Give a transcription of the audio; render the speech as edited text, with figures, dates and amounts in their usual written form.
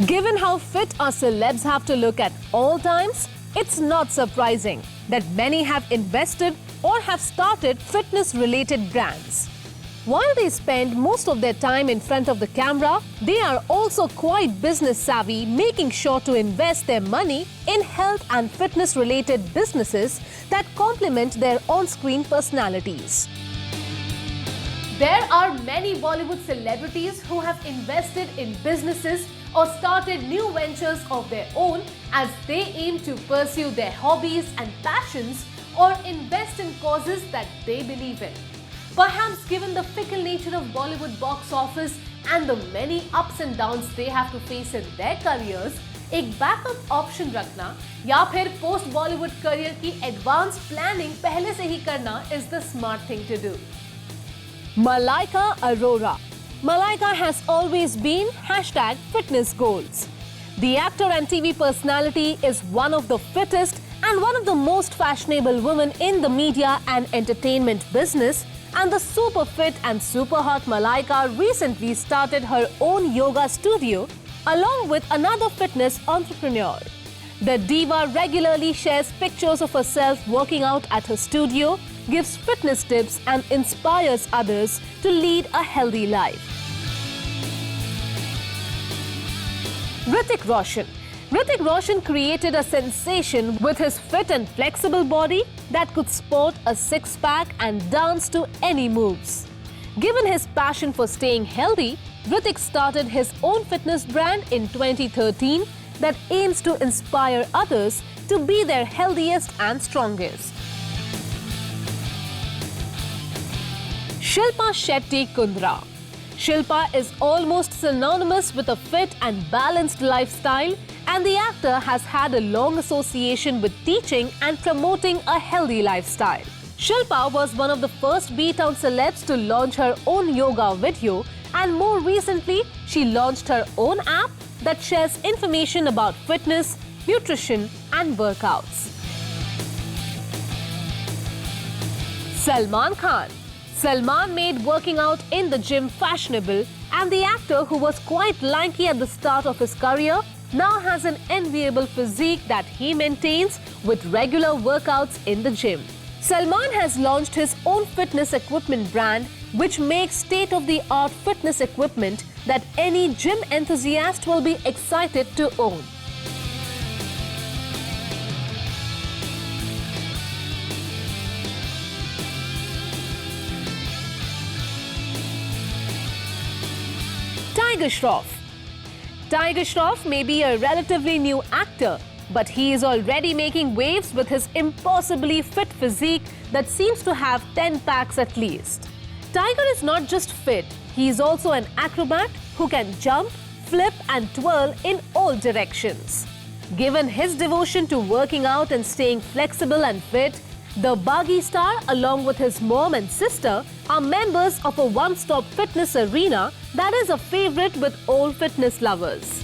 Given how fit our celebs have to look at all times, it's not surprising that many have invested or have started fitness-related brands. While they spend most of their time in front of the camera, they are also quite business savvy, making sure to invest their money in health and fitness-related businesses that complement their on-screen personalities. There are many Bollywood celebrities who have invested in businesses or started new ventures of their own as they aim to pursue their hobbies and passions or invest in causes that they believe in. Perhaps given the fickle nature of Bollywood box office and the many ups and downs they have to face in their careers, एक backup option रखना या फिर post Bollywood career की advance planning पहले से ही करना is the smart thing to do. Malaika Arora. Malaika has always been #fitness goals. The actor and TV personality is one of the fittest and one of the most fashionable women in the media and entertainment business, and the super fit and super hot Malaika recently started her own yoga studio along with another fitness entrepreneur. The diva regularly shares pictures of herself working out at her studio, gives fitness tips and inspires others to lead a healthy life. Hrithik Roshan. Hrithik Roshan created a sensation with his fit and flexible body that could sport a six-pack and dance to any moves. Given his passion for staying healthy, Hrithik started his own fitness brand in 2013 that aims to inspire others to be their healthiest and strongest. Shilpa Shetty Kundra. Shilpa is almost synonymous with a fit and balanced lifestyle, and the actor has had a long association with teaching and promoting a healthy lifestyle. Shilpa was one of the first B-Town celebs to launch her own yoga video, and more recently, she launched her own app that shares information about fitness, nutrition, and workouts. Salman Khan. Salman made working out in the gym fashionable, and the actor, who was quite lanky at the start of his career, now has an enviable physique that he maintains with regular workouts in the gym. Salman has launched his own fitness equipment brand, which makes state-of-the-art fitness equipment that any gym enthusiast will be excited to own. Tiger Shroff. Tiger Shroff may be a relatively new actor, but he is already making waves with his impossibly fit physique that seems to have 10 packs at least. Tiger is not just fit, he is also an acrobat who can jump, flip and twirl in all directions. Given his devotion to working out and staying flexible and fit, the Baaghi star, along with his mom and sister, are members of a one-stop fitness arena that is a favorite with all fitness lovers.